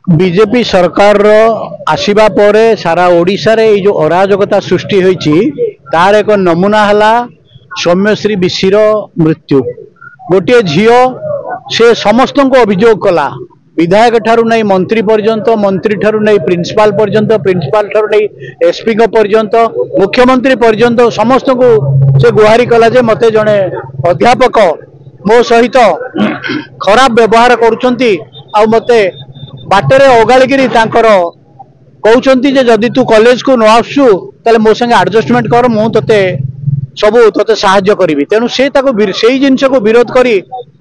BJP सरकार आसीबा परे सारा ओडिशा रे जो अराजकता सृष्टि होईची तार एक नमूना हला सौम्यश्री बिशीर मृत्यु। गोटे झीओ से समस्त को अभियोग कला विधायक ठारू नहीं मंत्री पर्यंत, मंत्री ठारू नहीं प्रिंसिपाल पर्यंत, प्रिंसिपाल ठारू नहीं एसपी पर्यंत, मुख्यमंत्री पर्यंत समस्त को से गुहारी कला जे मते जड़े अध्यापक मो सहित खराब व्यवहार करुछंती आ मते बाटरे ओगाळिगिरी तांकर कहउछंती जे जदि तू कॉलेज को न आसु ताले मो संगे एडजस्टमेंट कर मु तते सबू तते साहाय्य करिवि। तेणु से ताको सेही जिंस को विरोध करी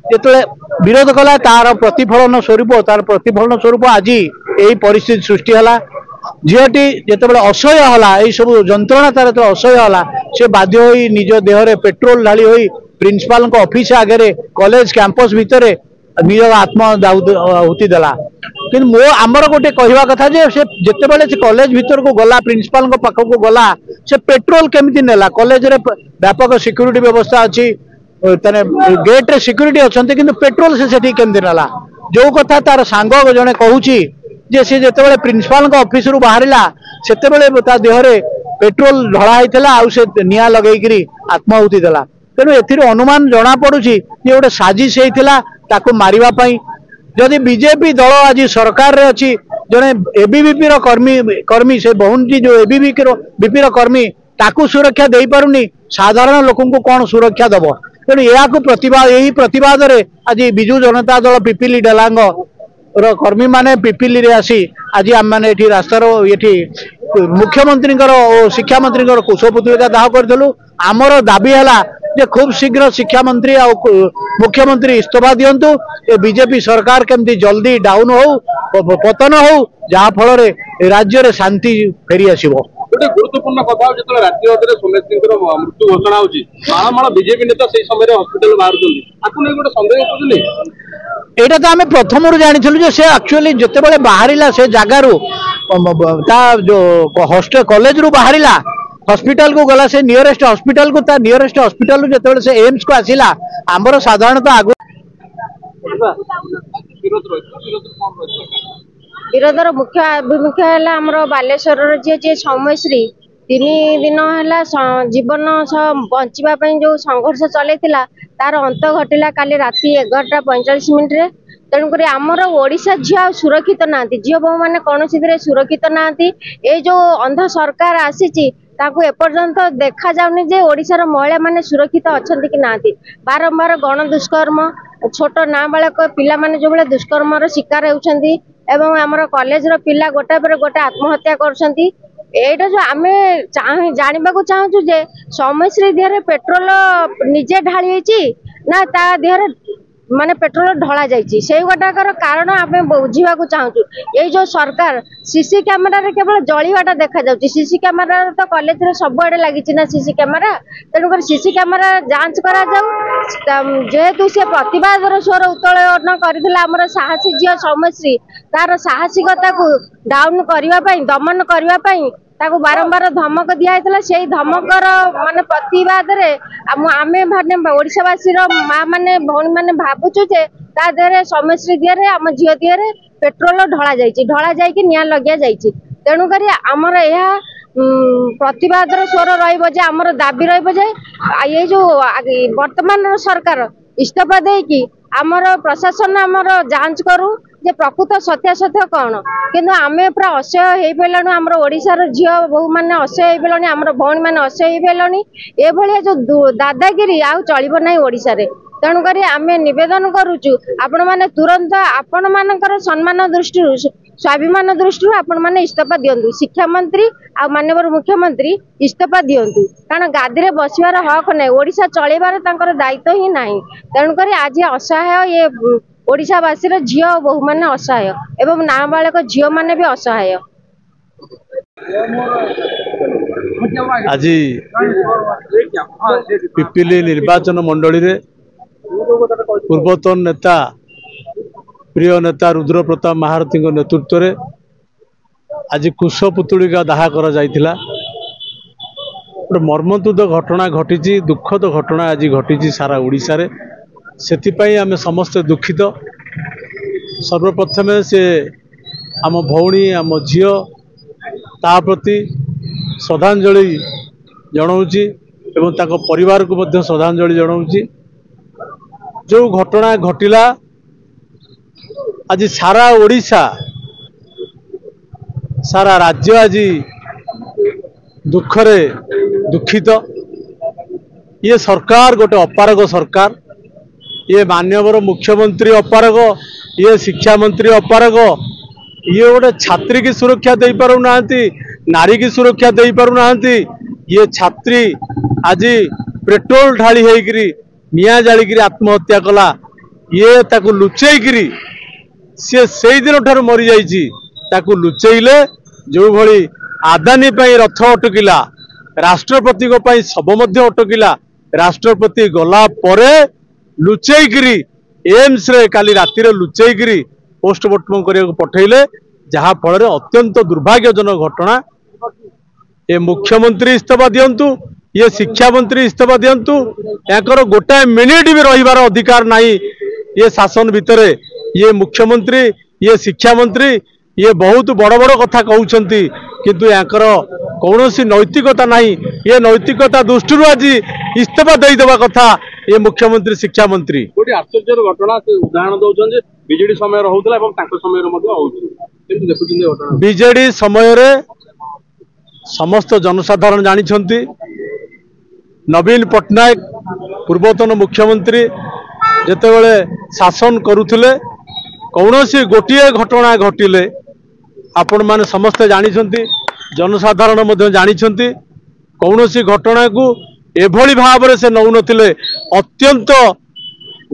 जेतले विरोध कला तार प्रतिफलन स्वरूप आज यही परिस्थिति सृष्टि हला। झीटी जिते असह्य हला यही सब जंत्रणा तार जो असह्य हला से बाध्य होई निज देहरे पेट्रोल ढाली होई प्रिंसिपाल ऑफिस आगे कॉलेज कैंपस भितर निज आत्म आहुति देला। कि मो आमर गोटे कहवा कथा जे से जिते बड़े से कॉलेज भीतर को गला प्रिंसिपाल पाख को गला से पेट्रोल केमिति नेला। कॉलेज रे व्यापक सिक्यूरिटी व्यवस्था अच्छी गेट रे सिक्यूरिटी अच्छे कि पेट्रोल से केमिति नेला। जो कथा तार सांग जड़े कहूची जे सी जिते प्रिंसिपाल ऑफिस रु बाहरिला सेते ता देहरे पेट्रोल ढला होता आउ से निया लगेकरी आत्माहुति देला। तेणु ए अनुमान जना पड़ुची जे गोटे साजिश होता ताको मारिबा पई। जदि बीजेपी दल आज सरकार रे अच्छी जड़े एबीवीपी कर्मी से बहुनटी जो एबीवीपी कर्मी ताकू सुरक्षा दे पारुनी साधारण लोक को कौन सुरक्षा दब। तेणु यह यही प्रतिवाद रे आज बिजू जनता दल पिपिली डेलांग कर्मी माने पिपिली रे आसी आज आम मैंने ये रास्तार ये मुख्यमंत्री और शिक्षा मंत्री कुशपुत्रिका दाह करूँ। आमर दाबी है जे खूब शीघ्र शिक्षा मंत्री आ मुख्यमंत्री इस्तीफा दिंतु ए बीजेपी सरकार केमती जल्दी डाउन हो पतन हो जहा फल राज्य रे शांति फेरी आसीबो। गोटे गुरुत्वपूर्ण कथा जो राज्य अधे सोमेश्री मृत्यु घोषणा होची माळमाळ बीजेपी नेता से समय हॉस्पिटल बाहर गोटे सन्देह करूनी एटा तो आम प्रथम जानी जे से एक्चुअली जिते बाहरिला से जगार जो हॉस्टल कॉलेज रु बाहरिला हॉस्पिटल को गला से नियरेस्ट हॉस्पिटल को ता नियरेस्ट हॉस्पिटल जो से एम्स को आसिला आमर साधारणतः आगु विरोधर मुख्य अभिमुख्य है आमर बालेश्वर जी सौम्यश्री 3 दिन है जीवन बचापी जो संघर्ष चलता तार अंत घटला काली राति 11:45 तेणुक आमर ओडिशा झील सुरक्षित ना झील बहु मैंने कौन सुरक्षित ना ये जो अंध सरकार आसी एपर्यंत देखा जाऊनी जे ओडिशार महिला माने सुरक्षित अच्छा कि ना। बारंबार गण दुष्कर्म छोट नाबालक पिला माने जो भाई दुष्कर्म शिकार होती एवं आमर कॉलेज पिला गोटे पर गोटे आत्महत्या करछंती। एटा जो आम जानवा चाहूँ जे सौम्यश्री देहरे पेट्रोल निजे ढाली ना ता देहरे माने पेट्रोल ढला जाइए से गोटाकर कारण आम बुझा चाहूँ। ये जो सरकार सीसी कैमेरा केवल जलिवाटा देखा जाऊँगी सीसी कैमेरा तो कॉलेज रे सबुआड़े लगी ना सीसी कैमेरा तेणुक सीसी कैमेरा जांच करा जाऊ जेहेतु से प्रतिवाद स्वर उत्तोलन कर साहसी झील सौम्यश्री तार साहसिकता को डाउन करने दमन करने ताको बारंबार धमक दिया से धमकर माने प्रतिवाद रे आमे माने ओडिशावासी माँ माने भौणी माने भावुचु जे ता देहरे सौम्यश्री देहरे आम झील देहरे पेट्रोल ढला जाइए निया लगिया जाइए। तेणुक आमर यह प्रतिवाद स्वर रही आमर दाबी रही ये जो वर्तमान सरकार इस्तीफा देकी आमर प्रशासन आमर जांच करू जे प्रकृत सत्यासत्य कौन किंतु आमे पूरा असह्य हो पारू आम ओडिशार झील बहु मैंने असह्य हो पानी आम भौणी मैंने असह्य हो पानी ये जो दादागिरी आउ चलो ना ओडिशा रे। तेणुक आम नवेदन करुचु आपण मैंने तुरंत आपण मानकर सम्मान दृष्टि स्वाभिमान दृष्टि आपण मैंने इस्तीफा दिंतु शिक्षा मंत्री आ माननीय मुख्यमंत्री इस्तीफा दिंतु कारण गादी में बसवार हक ना ओडिशा चलैबार तांकर दायित्व ही ना। तेणुक आज असहाय ये ओडिशावासी झील बहु मैंने असहाय एवं नाबालक झील मैंने भी असहाय। आज पिपिली निर्वाचन मंडली रे पूर्वतन नेता प्रिय नेता रुद्र प्रताप महारथी नेतृत्व में आज कुशपुतुलिका दाह कर मर्मन्तुद घटना घटी दुखद घटना आज घटी सारा ओडिशा रे ସେଥିପାଇଁ ଆମେ ସମସ୍ତେ ଦୁଃଖିତ। सर्वप्रथमे से आम भौणी आम झील ता प्रति श्रद्धांजलि जनाऊँगी एवं ताको परिवार को मध्य श्रद्धांजलि जनाऊँगी। जो घटना घटिला आज सारा ओडिशा सारा राज्य आज दुखरे दुखित। ये सरकार गोटे अपारग सरकार, ये माननीय मुख्यमंत्री अपारग, ये शिक्षा मंत्री अपारग, ये गोटे छात्री की सुरक्षा दे पारु नाहंती, नारी की सुरक्षा दे पारु नाहंती। ये छात्री आज पेट्रोल ढाली होइकरी निया जालिकरी आत्महत्या कला। ये ताकू लुचेइकरी सी से दिन ठार मरी जाइछि, ताकू लुचेइले जो भली आदानी पई रथ अटकिला, राष्ट्रपति को पई सब मध्य अटकिला। राष्ट्रपति गला परे लुचेइकरी एम्स रे काली राति रे लुचेइकरी पोस्टमार्टम करिया पठेइले, जहा फल अत्यंत दुर्भाग्यजनक घटना। ये मुख्यमंत्री इस्तीफा दियंतु, ये शिक्षा मंत्री इस्तीफा दियंतु, याकर गोटाए मिनिट भी रहिबार अधिकार नहीं ये शासन भितरे। ये मुख्यमंत्री, ये शिक्षा मंत्री ये बहुत बड़ बड़ कथा कहउछंती, किंतु याकर कौनसी नैतिकता नहीं। ये नैतिकता दृष्टि आज इस्तीफा दे देवा कथा ये मुख्यमंत्री शिक्षा मंत्री। गोटे आश्चर्य घटना से उदाहरण दौरान बीजेडी समय होता समय घटना बीजेडी समय समस्त जनसाधारण जानी। नवीन पट्टनायक पूर्वतन मुख्यमंत्री जेतेबेले शासन करुथिले, कौनसी गोटे घटना घटिले आपण माने समस्ते जानी, जनसाधारण मध्य जानी। कौनसी घटना को एभली भाव से नौ नथिले, अत्यंत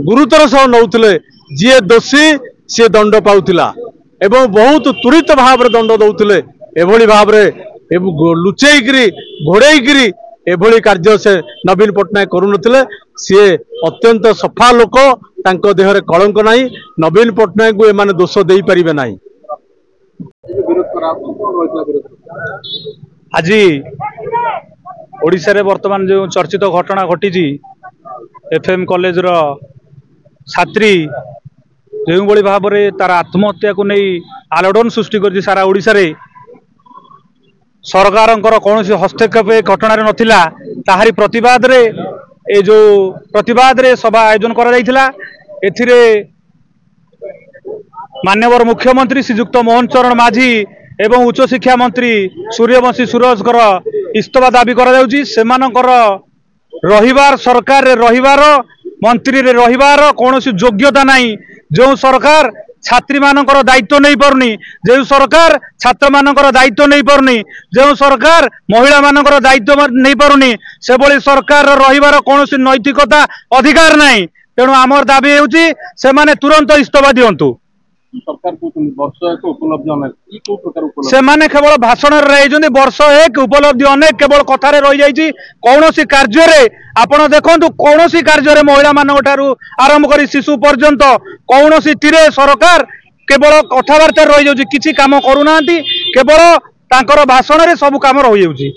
गुरुतर सह नौथिले। जी दोषी सी दंड पाउथिला एवं बहुत त्वरित भाव दंड दौथिले। एभली भाव लुचेइकरी घोड़ेइकरी एभली कार्य से नवीन पट्टनायक करुनथिले। सी अत्यंत सफा लोक, तांको देहरे कलंक नहीं। नवीन पट्टनायक को एमाने दोष दे पारिबे नहीं। आज ओडिशा रे वर्तमान जो चर्चित घटना घटी एफएम कॉलेज रो छात्री जो भली भाव में तार आत्महत्या को नहीं आलोड़न सृष्टि कर सारा ओडिशा रे सरकार कौन हस्तक्षेप घटना नथिला। ताहारी प्रतिवाद रे ए जो प्रतिवाद रे सभा आयोजन करा जायथिला। एथिरे मान्यवर मुख्यमंत्री श्रीयुक्त मोहन चरण माझी एवं उच्च शिक्षा मंत्री सूर्यवंशी सूरज इस्तीफा दाबी करा जाउची। सेमानकर रहिबार सरकार रे रहिबार मंत्री रे रहिबार कौनसी योग्यता नहीं। जो सरकार छात्री मानकर दायित्व नहीं पारुनी, जो सरकार छात्र मानकर दायित्व नहीं पारुनी, जो सरकार महिला मानकर दायित्व नहीं पारुनी, से भली सरकार रहिबार कौनसी नैतिकता अधिकार नहीं। तेणु आमर दाबी हेउची से माने तुरंत इस्तीफा दियंतु। से माने केवल भाषण रही वर्ष एक उपलब्धि अनेक केवल कथार रही जाइए। कौन कार्य आपण देखु कौन कार्य महिला मान आरंभ कर शिशु पर्यंत कौन सरकार केवल कथबार्ता रही जाऊँगी, किसी काम करूना, केवल तांकर भाषण रे सब काम रही जाऊँगी।